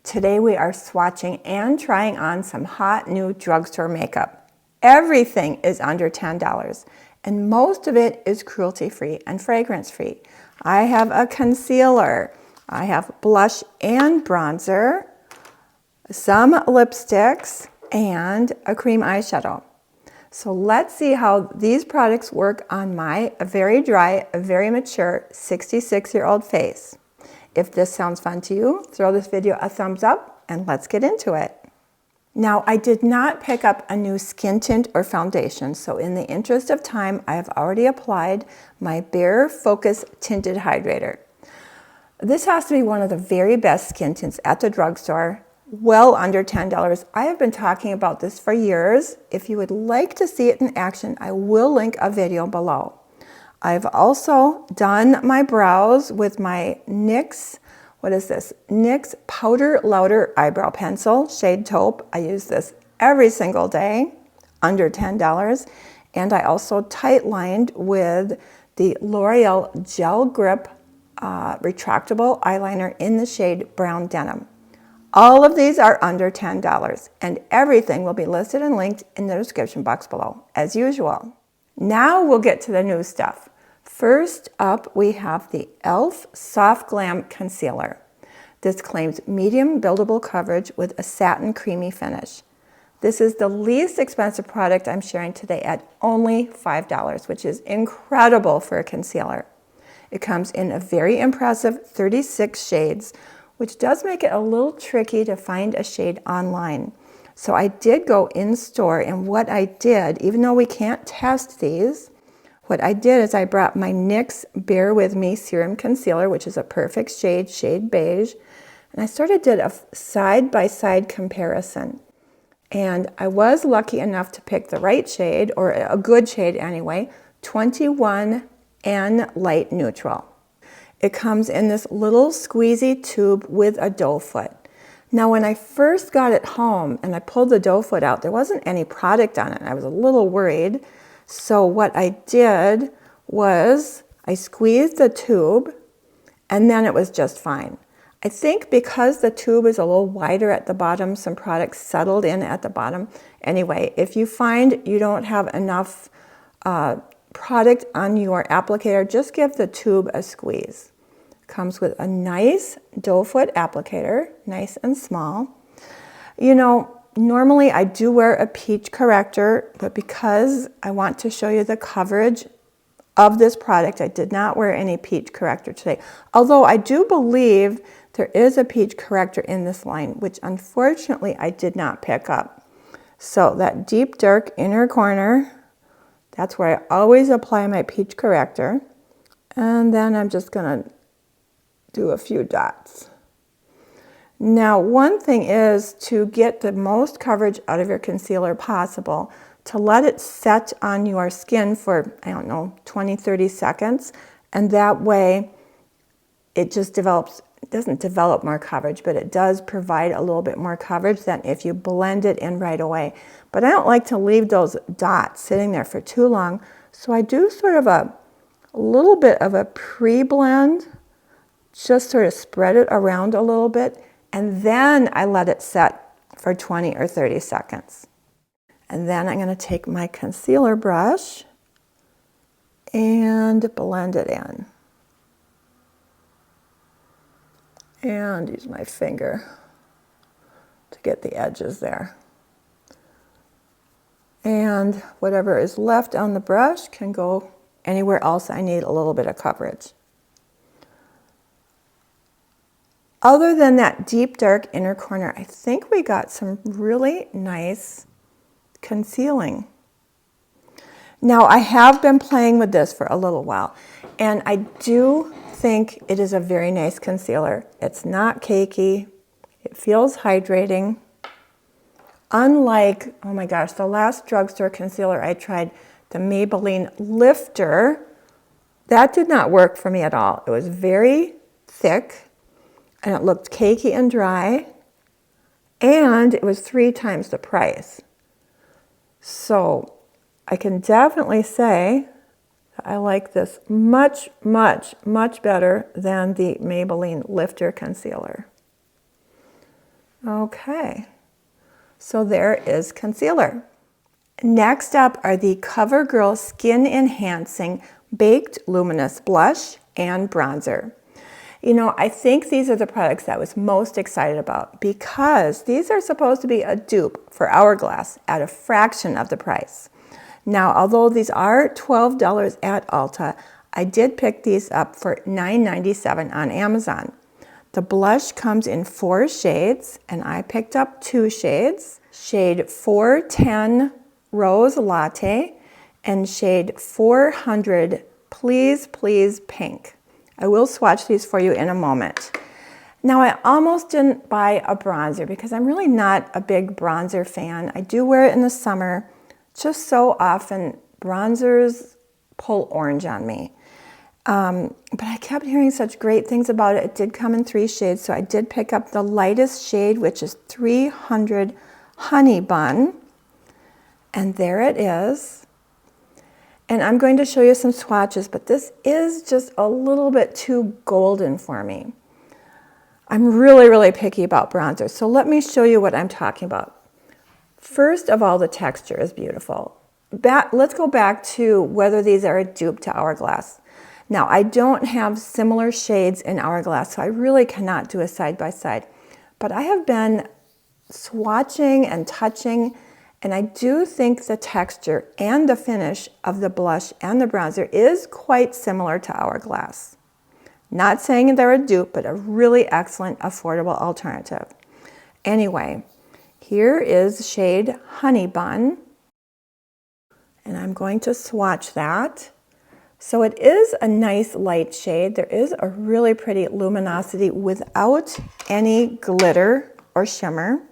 Today we are swatching and trying on some hot new drugstore makeup. Everything is under $10 and most of it is cruelty-free and fragrance-free. I have a concealer, I have blush and bronzer, some lipsticks, and a cream eyeshadow. So let's see how these products work on my very dry, very mature 66-year-old face. If this sounds fun to you, throw this video a thumbs up and let's get into it. Now, I did not pick up a new skin tint or foundation, so in the interest of time, I have already applied my Bare Focus Tinted Hydrator. This has to be one of the very best skin tints at the drugstore, well under $10. I have been talking about this for years. If you would like to see it in action, I will link a video below. I've also done my brows with my NYX, what is this? NYX Powder Louder Eyebrow Pencil, shade Taupe. I use this every single day, under $10. And I also tight lined with the L'Oreal Gel Grip retractable eyeliner in the shade Brown Denim. All of these are under $10 and everything will be listed and linked in the description box below, as usual. Now we'll get to the new stuff. First up, we have the E.L.F. Soft Glam Concealer. This claims medium buildable coverage with a satin creamy finish. This is the least expensive product I'm sharing today at only $5, which is incredible for a concealer. It comes in a very impressive 36 shades, which does make it a little tricky to find a shade online. So I did go in store, and what I did, even though we can't test these, what I did is I brought my NYX Bare With Me Serum Concealer, which is a perfect shade, shade Beige, and I sort of did a side-by-side comparison. And I was lucky enough to pick the right shade, or a good shade anyway, 21N Light Neutral. It comes in this little squeezy tube with a doe foot. Now when I first got it home and I pulled the doe foot out, there wasn't any product on it. I was a little worried. So what I did was I squeezed the tube and then it was just fine. I think because the tube is a little wider at the bottom, some products settled in at the bottom. Anyway, if you find you don't have enough product on your applicator, just give the tube a squeeze. Comes with a nice doe foot applicator, nice and small. You know, normally I do wear a peach corrector, but because I want to show you the coverage of this product, I did not wear any peach corrector today. Although I do believe there is a peach corrector in this line, which unfortunately I did not pick up. So that deep dark inner corner, that's where I always apply my peach corrector. And then I'm just gonna do a few dots. Now, one thing is to get the most coverage out of your concealer possible, to let it set on your skin for, I don't know, 20, 30 seconds. And that way it just develops, it doesn't develop more coverage, but it does provide a little bit more coverage than if you blend it in right away. But I don't like to leave those dots sitting there for too long. So I do sort of a little bit of a pre-blend, just sort of spread it around a little bit. And then I let it set for 20 or 30 seconds. And then I'm going to take my concealer brush and blend it in. And use my finger to get the edges there. And whatever is left on the brush can go anywhere else I need a little bit of coverage. Other than that deep dark inner corner, I think we got some really nice concealing. Now I have been playing with this for a little while and I do think it is a very nice concealer. It's not cakey, it feels hydrating. Unlike, oh my gosh, the last drugstore concealer I tried, the Maybelline Lifter, that did not work for me at all. It was very thick and it looked cakey and dry, and it was 3 times the price. So I can definitely say that I like this much, much, much better than the Maybelline Lifter Concealer. Okay, so there is concealer. Next up are the CoverGirl Skin Enhancing Baked Luminous Blush and Bronzer. You know, I think these are the products that I was most excited about because these are supposed to be a dupe for Hourglass at a fraction of the price. Now, although these are $12 at Ulta, I did pick these up for $9.97 on Amazon. The blush comes in 4 shades, and I picked up 2 shades. Shade 410 Rose Latte and shade 400 Please Please Pink. I will swatch these for you in a moment. Now, I almost didn't buy a bronzer because I'm really not a big bronzer fan. I do wear it in the summer. Just so often, bronzers pull orange on me. But I kept hearing such great things about it. It did come in 3 shades, so I did pick up the lightest shade, which is 300 Honey Bun. And there it is. And I'm going to show you some swatches, but this is just a little bit too golden for me. I'm really, really picky about bronzers, so let me show you what I'm talking about. First of all, the texture is beautiful. Let's go back to whether these are a dupe to Hourglass. Now, I don't have similar shades in Hourglass, so I really cannot do a side-by-side. But I have been swatching and touching, and I do think the texture and the finish of the blush and the bronzer is quite similar to Hourglass. Not saying they're a dupe, but a really excellent, affordable alternative. Anyway, here is shade Honey Bun, and I'm going to swatch that. So it is a nice light shade. There is a really pretty luminosity without any glitter or shimmer.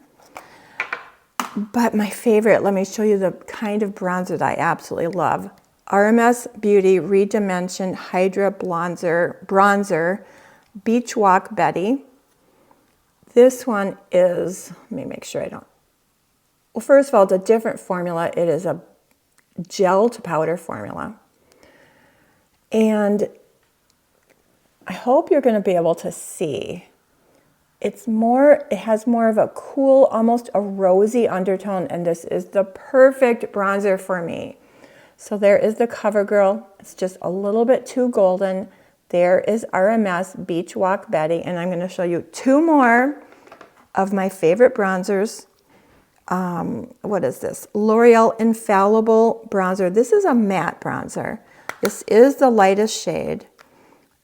But my favorite, let me show you the kind of bronzer that I absolutely love. RMS Beauty ReDimension Hydra Bronzer Beach Walk Betty. This one is, let me make sure I don't. Well, first of all, it's a different formula. It is a gel to powder formula. And I hope you're going to be able to see. It has more of a cool, almost a rosy undertone, and this is the perfect bronzer for me. So there is the CoverGirl. It's just a little bit too golden. There is RMS Beach Walk Betty, and I'm going to show you 2 more of my favorite bronzers. What is this? L'Oreal Infallible Bronzer. This is a matte bronzer. This is the lightest shade.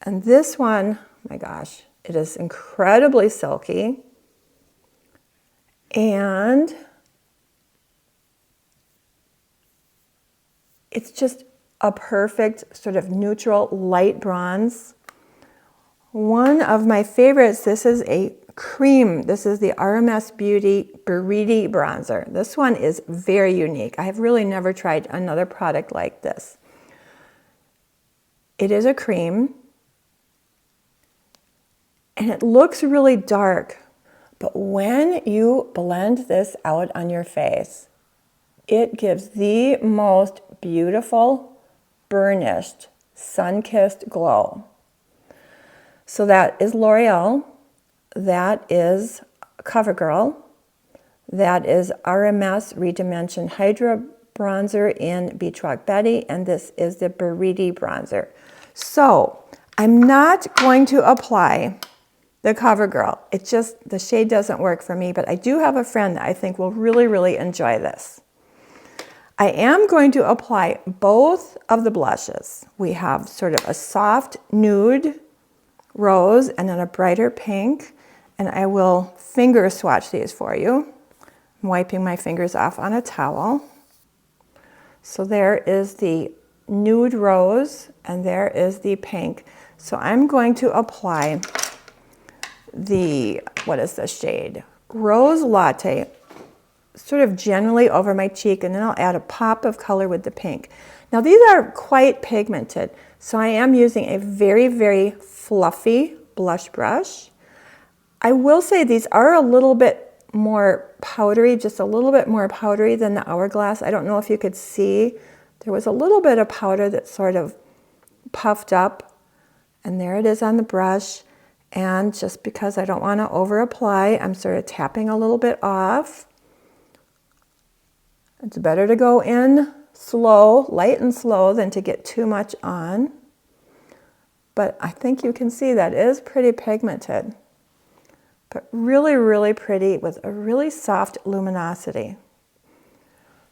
And this one, oh my gosh, it is incredibly silky. And it's just a perfect sort of neutral light bronze. One of my favorites, this is a cream. This is the RMS Beauty Buriti bronzer. This one is very unique. I have really never tried another product like this. It is a cream, and it looks really dark, but when you blend this out on your face, it gives the most beautiful, burnished, sun-kissed glow. So that is L'Oreal, that is CoverGirl, that is RMS ReDimension Hydra bronzer in Beach Walk Betty, and this is the Buriti bronzer. So I'm not going to apply the CoverGirl. It just, the shade doesn't work for me, but I do have a friend that I think will really, really enjoy this. I am going to apply both of the blushes. We have sort of a soft nude rose and then a brighter pink, and I will finger swatch these for you. I'm wiping my fingers off on a towel. So there is the nude rose and there is the pink. So I'm going to apply the, what is the shade? Rose Latte, sort of generally over my cheek, and then I'll add a pop of color with the pink. Now these are quite pigmented, so I am using a very, very fluffy blush brush. I will say these are a little bit more powdery, just a little bit more powdery than the Hourglass. I don't know if you could see. There was a little bit of powder that sort of puffed up, and there it is on the brush. And just because I don't want to over apply, I'm sort of tapping a little bit off. It's better to go in slow, light and slow, than to get too much on. But I think you can see that is pretty pigmented, but really, really pretty with a really soft luminosity.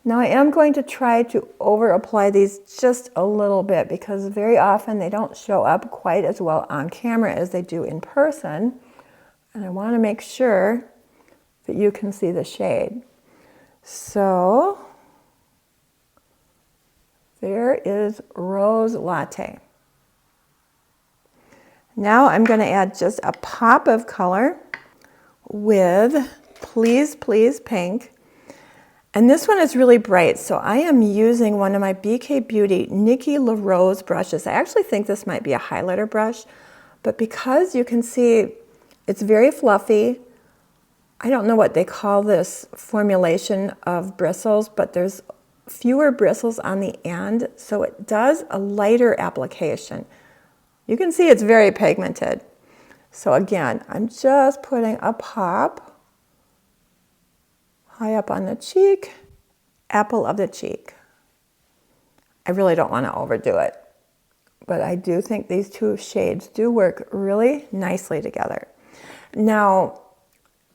Now I am going to try to over apply these just a little bit because very often they don't show up quite as well on camera as they do in person. And I want to make sure that you can see the shade. So there is Rose Latte. Now I'm going to add just a pop of color with Please Please Pink. And this one is really bright, so I am using one of my BK Beauty Nikki LaRose brushes. I actually think this might be a highlighter brush, but because you can see it's very fluffy, I don't know what they call this formulation of bristles, but there's fewer bristles on the end, so it does a lighter application. You can see it's very pigmented. So again, I'm just putting a pop high up on the cheek, apple of the cheek. I really don't want to overdo it, but I do think these two shades do work really nicely together. Now,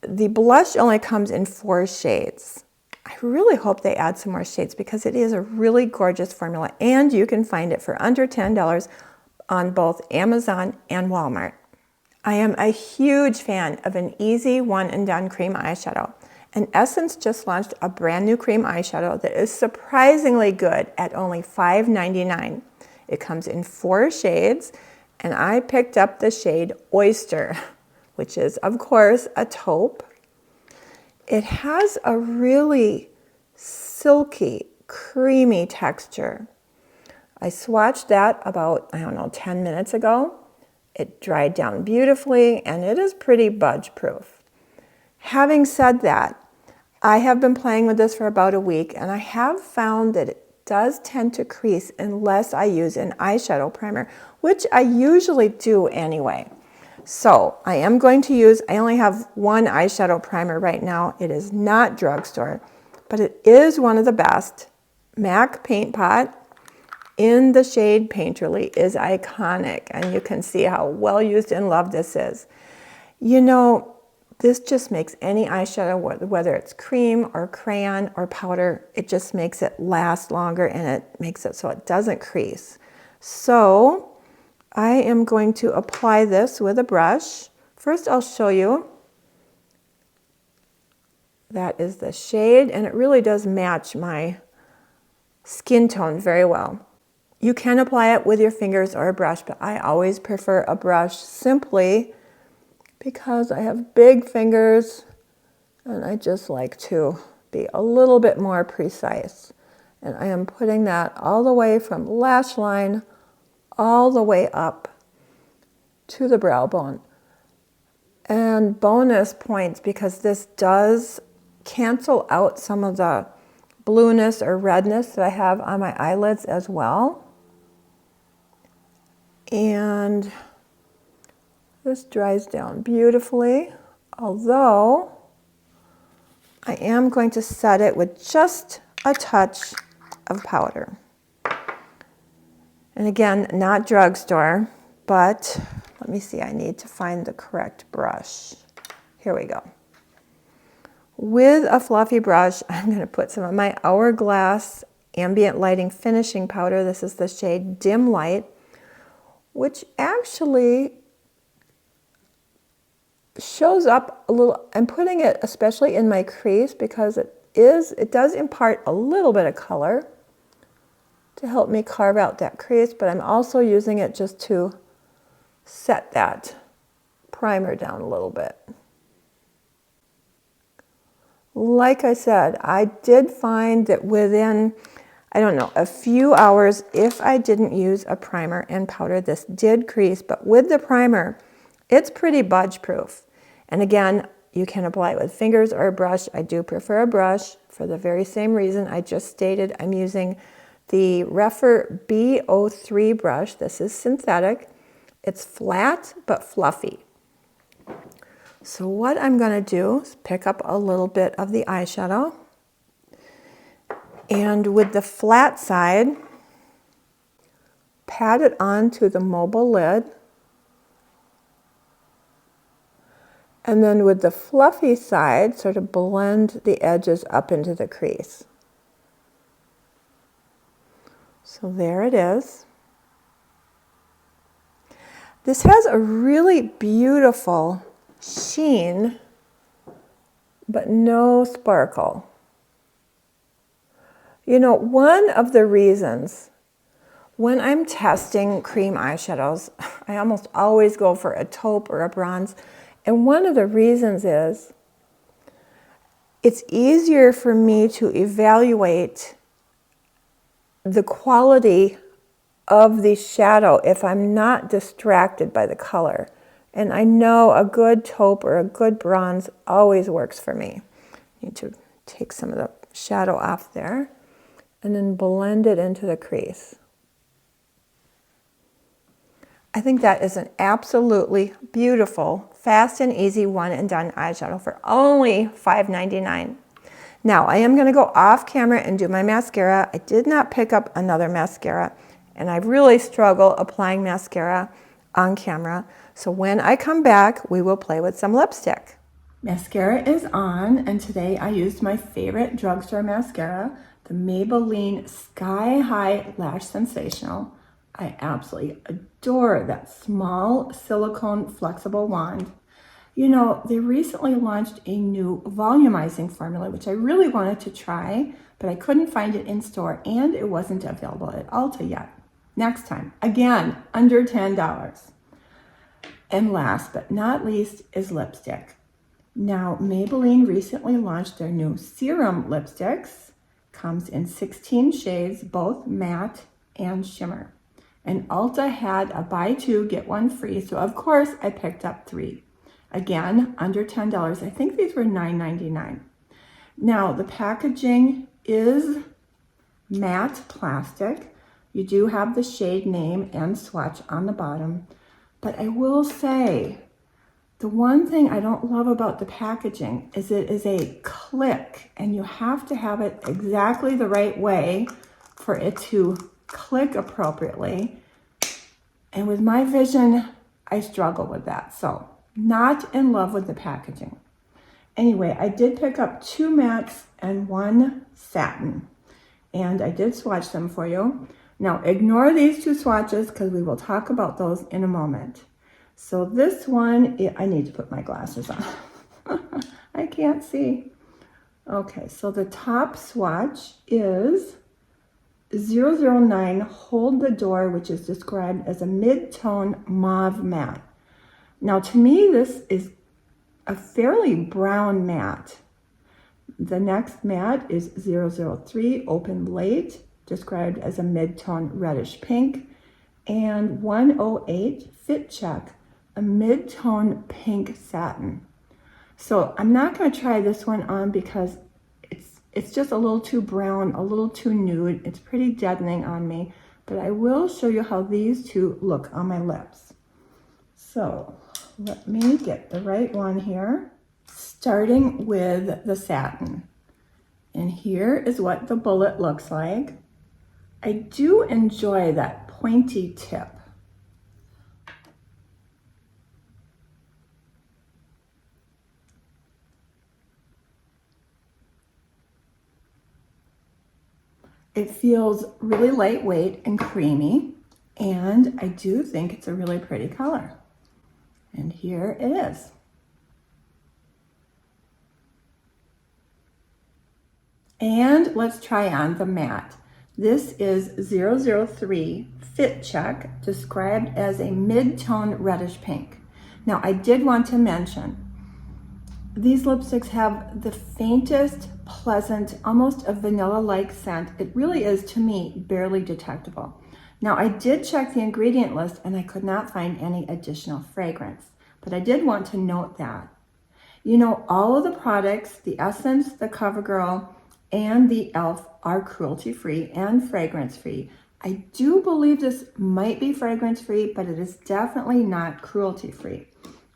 the blush only comes in 4 shades. I really hope they add some more shades because it is a really gorgeous formula, and you can find it for under $10 on both Amazon and Walmart. I am a huge fan of an easy one and done cream eyeshadow. And Essence just launched a brand new cream eyeshadow that is surprisingly good at only $5.99. It comes in 4 shades, and I picked up the shade Oyster, which is, of course, a taupe. It has a really silky, creamy texture. I swatched that about, 10 minutes ago. It dried down beautifully, and it is pretty budge proof. Having said that, I have been playing with this for about a week, and I have found that it does tend to crease unless I use an eyeshadow primer, which I usually do anyway. So I am going to use, I only have one eyeshadow primer right now. It is not Drugstore, but it is one of the best. MAC Paint Pot in the shade Painterly is iconic, and you can see how well used and loved this is. You know, this just makes any eyeshadow, whether it's cream or crayon or powder, it just makes it last longer, and it makes it so it doesn't crease. So I am going to apply this with a brush. First, I'll show you. That is the shade, and it really does match my skin tone very well. You can apply it with your fingers or a brush, but I always prefer a brush simply because I have big fingers and I just like to be a little bit more precise. And I am putting that all the way from lash line all the way up to the brow bone. And bonus points, because this does cancel out some of the blueness or redness that I have on my eyelids as well. And this dries down beautifully, although I am going to set it with just a touch of powder. And again, not Drugstore, but let me see, I need to find the correct brush. Here we go. With a fluffy brush, I'm going to put some of my Hourglass Ambient Lighting Finishing Powder. This is the shade Dim Light, which actually shows up a little. I'm putting it especially in my crease because it does impart a little bit of color to help me carve out that crease, but I'm also using it just to set that primer down a little bit. Like I said, I did find that within, a few hours, if I didn't use a primer and powder, this did crease, but with the primer, it's pretty budge proof. And again, you can apply it with fingers or a brush. I do prefer a brush for the very same reason I just stated. I'm using the Refer B03 brush. This is synthetic. It's flat but fluffy. So what I'm going to do is pick up a little bit of the eyeshadow, and with the flat side, pat it onto the mobile lid, and then with the fluffy side, sort of blend the edges up into the crease. So there it is. This has a really beautiful sheen, but no sparkle. You know, one of the reasons when I'm testing cream eyeshadows, I almost always go for a taupe or a bronze. And one of the reasons is it's easier for me to evaluate the quality of the shadow if I'm not distracted by the color. And I know a good taupe or a good bronze always works for me. I need to take some of the shadow off there and then blend it into the crease. I think that is an absolutely beautiful, fast and easy one and done eyeshadow for only $5.99. Now I am going to go off camera and do my mascara. I did not pick up another mascara, and I really struggle applying mascara on camera. So when I come back, we will play with some lipstick. Mascara is on, and today I used my favorite drugstore mascara, the Maybelline Sky High Lash Sensational. I absolutely adore that small silicone flexible wand. You know, they recently launched a new volumizing formula, which I really wanted to try, but I couldn't find it in store, and it wasn't available at Ulta yet. Next time, again, under $10. And last but not least is lipstick. Now, Maybelline recently launched their new Serum lipsticks. Comes in 16 shades, both matte and shimmer. And Ulta had a buy two, get one free, so of course I picked up 3. Again, under $10. I think these were $9.99. Now, the packaging is matte plastic. You do have the shade name and swatch on the bottom. But I will say, the one thing I don't love about the packaging is it is a click, and you have to have it exactly the right way for it to click appropriately. And with my vision, I struggle with that. So, not in love with the packaging. Anyway, I did pick up 2 mattes and 1 satin. And I did swatch them for you. Now, ignore these 2 swatches because we will talk about those in a moment. So this one, I need to put my glasses on. I can't see. Okay, so the top swatch is 009 Hold the Door, which is described as a mid-tone mauve matte. Now, to me, this is a fairly brown matte. The next matte is 003 Open Late, described as a mid-tone reddish pink, and 108 Fit Check, a mid-tone pink satin. So I'm not going to try this one on because it's just a little too brown, a little too nude. It's pretty deadening on me, but I will show you how these 2 look on my lips. So let me get the right one here, starting with the satin. And here is what the bullet looks like. I do enjoy that pointy tip. It feels really lightweight and creamy, and I do think it's a really pretty color. And here it is. And let's try on the matte. This is 003 Fit Check, described as a mid-tone reddish pink. Now, I did want to mention, these lipsticks have the faintest, pleasant, almost a vanilla-like scent. It really is, to me, barely detectable. Now, I did check the ingredient list and I could not find any additional fragrance, but I did want to note that. You know, all of the products, the Essence, the CoverGirl, and the E.L.F. are cruelty-free and fragrance-free. I do believe this might be fragrance-free, but it is definitely not cruelty-free.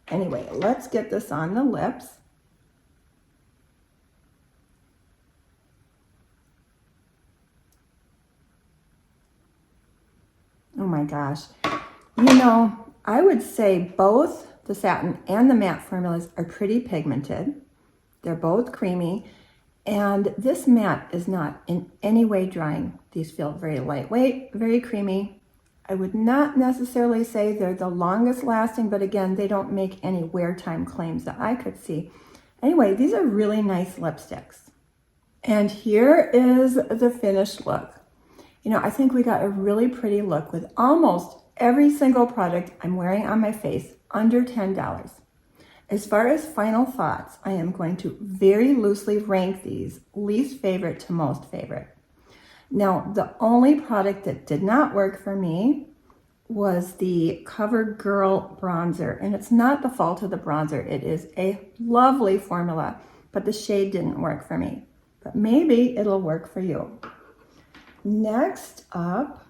Anyway, let's get this on the lips. Oh my gosh. You know, I would say both the satin and the matte formulas are pretty pigmented. They're both creamy. And this matte is not in any way drying. These feel very lightweight, very creamy. I would not necessarily say they're the longest lasting, but again, they don't make any wear time claims that I could see. Anyway, these are really nice lipsticks. And here is the finished look. You know, I think we got a really pretty look with almost every single product I'm wearing on my face under $10. As far as final thoughts, I am going to very loosely rank these least favorite to most favorite. Now, the only product that did not work for me was the COVERGIRL bronzer, and it's not the fault of the bronzer. It is a lovely formula, but the shade didn't work for me. But maybe it'll work for you. Next up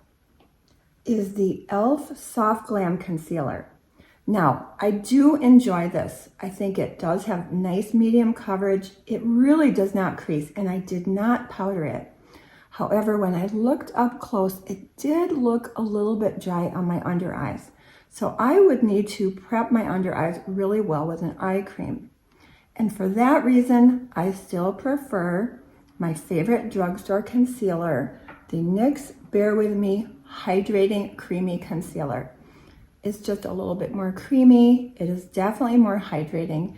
is the E.L.F. Soft Glam Concealer. Now, I do enjoy this. I think it does have nice medium coverage. It really does not crease, and I did not powder it. However, when I looked up close, it did look a little bit dry on my under eyes. So I would need to prep my under eyes really well with an eye cream. And for that reason, I still prefer my favorite drugstore concealer, the NYX Bear With Me Hydrating Creamy Concealer. It's just a little bit more creamy. It is definitely more hydrating,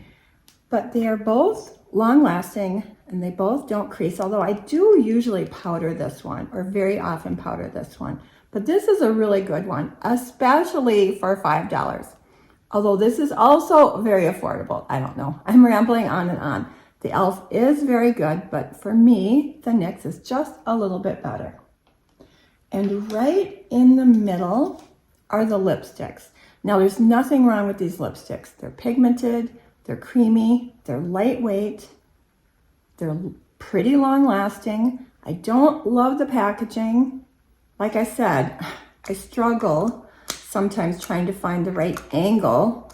but they are both long lasting and they both don't crease, although I do usually powder this one, or very often powder this one. But this is a really good one, especially for $5. Although this is also very affordable. I don't know, I'm rambling on and on. The E.L.F. is very good, but for me, the NYX is just a little bit better. And right in the middle are the lipsticks. Now, there's nothing wrong with these lipsticks. They're pigmented, they're creamy, they're lightweight, they're pretty long lasting. I don't love the packaging. Like I said, I struggle sometimes trying to find the right angle,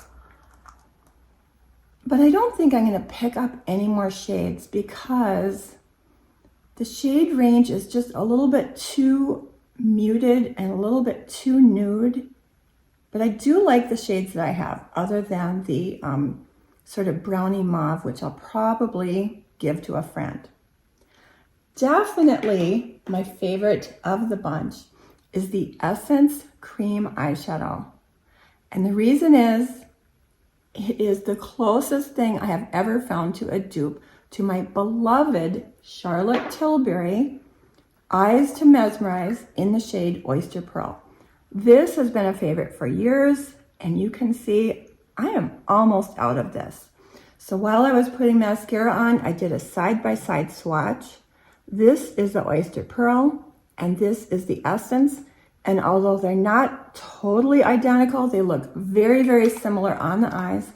but I don't think I'm gonna pick up any more shades because the shade range is just a little bit too muted and a little bit too nude. But I do like the shades that I have, other than the sort of brownie mauve, which I'll probably give to a friend. Definitely my favorite of the bunch is the Essence Cream Eyeshadow. And the reason is, it is the closest thing I have ever found to a dupe to my beloved Charlotte Tilbury Eyes to Mesmerize in the shade Oyster Pearl. This has been a favorite for years, and you can see I am almost out of this. So while I was putting mascara on, I did a side-by-side swatch. This is the Oyster Pearl, and this is the Essence. And although they're not totally identical, they look very, very similar on the eyes.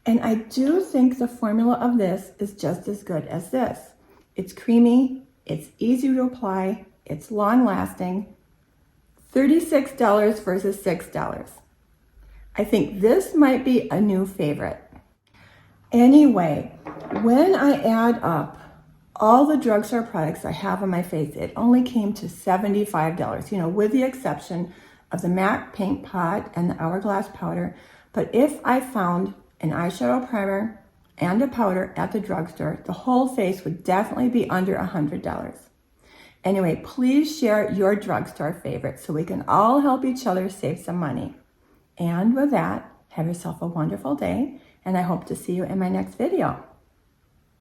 And I do think the formula of this is just as good as this. It's creamy, it's easy to apply, it's long-lasting. $36 versus $6. I think this might be a new favorite. Anyway, when I add up all the drugstore products I have on my face, it only came to $75, with the exception of the matte paint pot and the Hourglass powder. But if I found an eyeshadow primer and a powder at the drugstore, the whole face would definitely be under $100. Anyway, please share your drugstore favorites so we can all help each other save some money. And with that, have yourself a wonderful day, and I hope to see you in my next video.